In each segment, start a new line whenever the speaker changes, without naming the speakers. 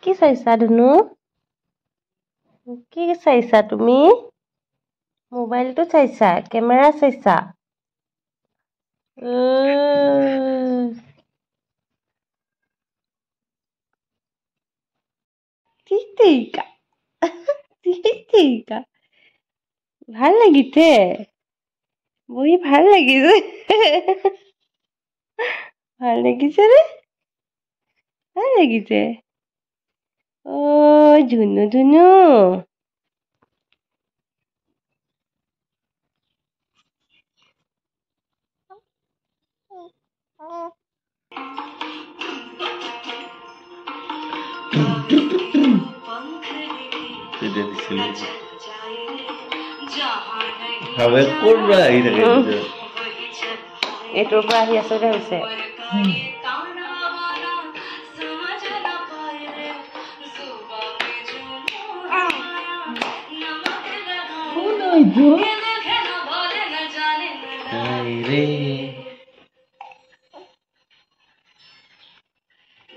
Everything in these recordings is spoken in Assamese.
কি চাইছা ধুনু কি চাইছা তুমি মোবাইলটো চাইছা কেমেৰা চাইছা Tica. Tica. ভাল লাগিছে বহি ভাল লাগিছে ভাল লাগিছে রে ভাল লাগিছে ও ধুনু ধুনু
હવે કોણ રાહી રહે છે
એટો પર આહી আছে રે হৈছে
রে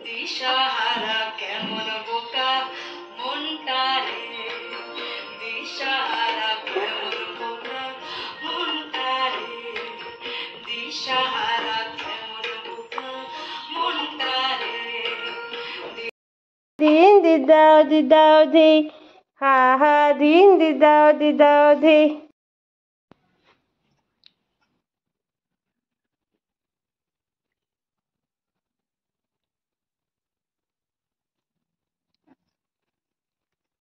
দিশাহারা কেমন বোকা মনটা রে দিশাহারা কেমন বোকা মনটা রে দিশাহারা কেমন বোকা মনটা রে
দিন দিদাও দি হা হা দিন দিদাও দি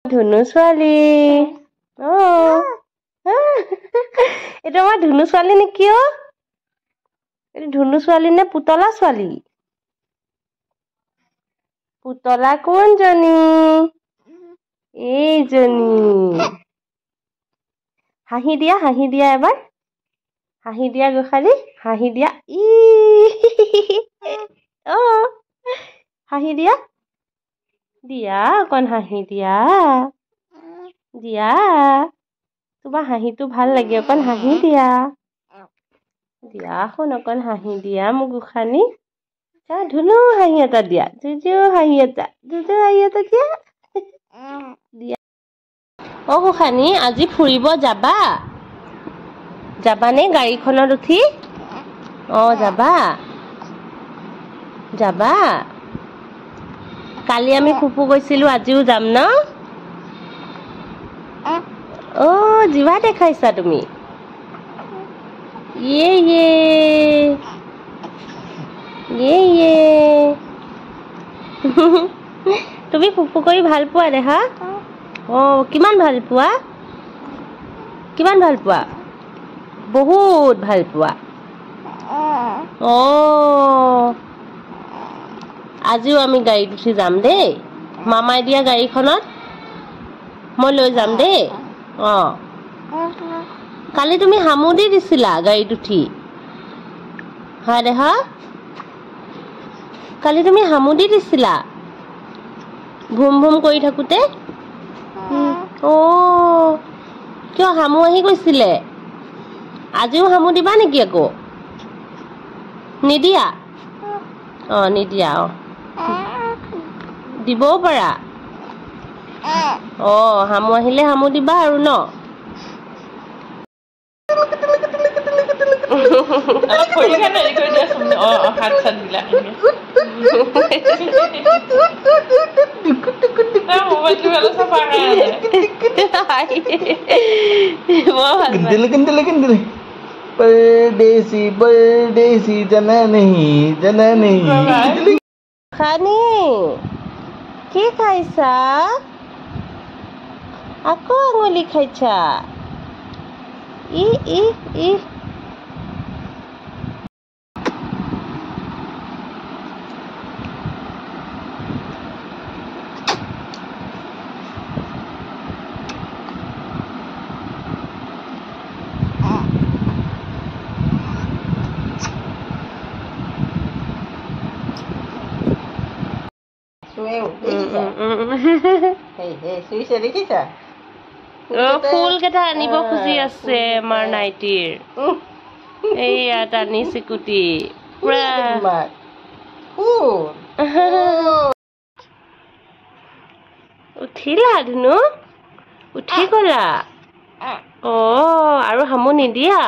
ধুনু ছোৱালী এইটো আমাৰ ধুনু ছোৱালী নেকি অ এইটো ধুনু ছোৱালী নে পুতলা ছোৱালী পুতলা কোনজনী এইজনী হাঁহি দিয়া এবাৰ হাঁহি দিয়া গোসালি হাঁহি দিয়া ই অ হাঁহি দিয়া দিয়া অকণ হাঁহি দিয়া তোমাৰ হাঁহিটো ভাল লাগে অকণ হাঁহি দিয়া দিয়াচোন অকণ হাঁহি দিয়া মোক গোসানি ধুনু হাঁহি এটা দিয়া জুজু হাঁহি এটা দিয়া দিয়া অ গোসানি আজি ফুৰিব যাবানে গাড়ীখনত উঠি অ যাবা কালি আমি ফুপু গৈছিলো আজিও যাম ন অ জিভা দেখাইছা তুমি ইয়ে তুমি ফুপু কৰি ভাল পোৱা দেহা অ কিমান ভাল পোৱা বহুত ভাল পোৱা অ আজিও আমি গাড়ীত উঠি যাম দেই মামাই দিয়া গাড়ীখনত মই লৈ যাম দেই অ কালি তুমি হামুদি দিছিলা গাড়ীত উঠি হয় দেহা কালি তুমি হামুদি দিছিলা ভুম ভুম কৰি থাকোতে অ কিয় হামু আহি গৈছিলে আজিও হামু দিবা নেকি আকৌ নিদিয়া অ নিদিয়া অ দিবও পাৰা অ হামু আহিলে হামু দিবা আৰু ন হাত চাত বিলাক
परदेसी जना नहीं
খানি কি খাইছা আকৌ আঙুলি খাইছা ই ফুল কেইটা আনিব খুজি আছে আমাৰ নাইটিৰ এইয়া টানি চিকুটি পুৰা উঠিলা ধুনু উঠি গলা আৰু হামু নিদিয়া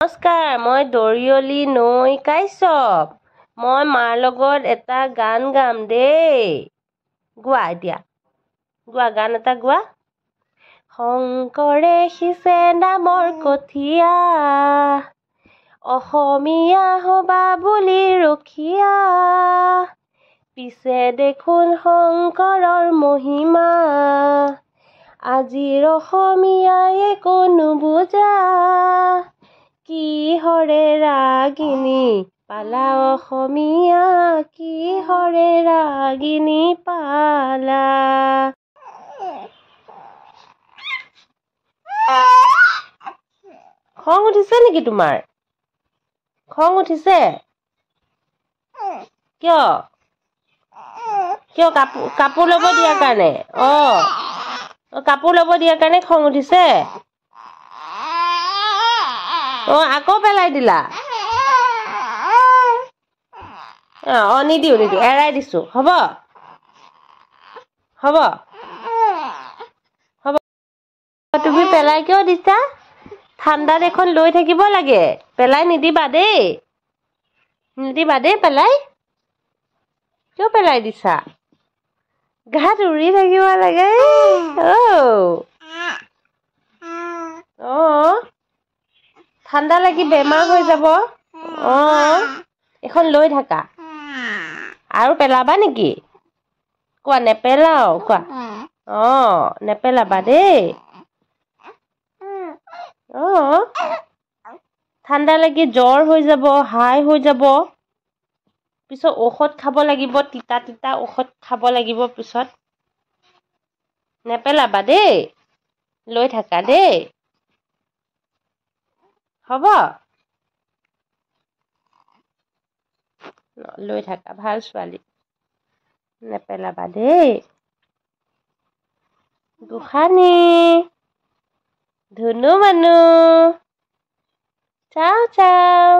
নমস্কাৰ মই দৰিয়লি নৈ কাশ্যপ মই মাৰ লগত এটা গান গাম দেই গোৱা এতিয়া গোৱা গান এটা গোৱা শংকৰে সিঁচে নামৰ কঠীয়া অসমীয়া হবা বুলি ৰখীয়া পিছে দেখোন শংকৰৰ মহিমা আজিৰ অসমীয়াই একো নুবুজা কিহৰে ৰাগিনী পালা অসমীয়া কিহৰে ৰাগিনী পালা খং উঠিছে নেকি তোমাৰ খং উঠিছে কিয় কিয় কাপোৰ ল'ব দিয়াৰ কাৰণে কাপোৰ ল'ব দিয়াৰ কাৰণে খং উঠিছে আকৌ পেলাই দিলা নিদিও এৰাই দিছো হ'ব তুমি পেলাই কিয় দিছা ঠাণ্ডাত এখন লৈ থাকিব লাগে পেলাই নিদিবা দেই পেলাই কিয় পেলাই দিছা গাত উৰি থাকিব লাগে ঠাণ্ডা লাগি বেমাৰ হৈ যাব এখন লৈ থাকা আৰু পেলাবা নেকি কোৱা নেপেলাও কোৱা নেপেলাবা দেই ঠাণ্ডা লাগি জ্বৰ হৈ যাব হাই হৈ যাব পিছত ঔষধ খাব লাগিব তিতা ঔষধ খাব লাগিব পিছত নেপেলাবা দেই লৈ থাকা দেই হ'ব লৈ থাকা ভাল ছোৱালী নেপেলাবা দেই গোসানী ধুনু মানুহ চাও চাও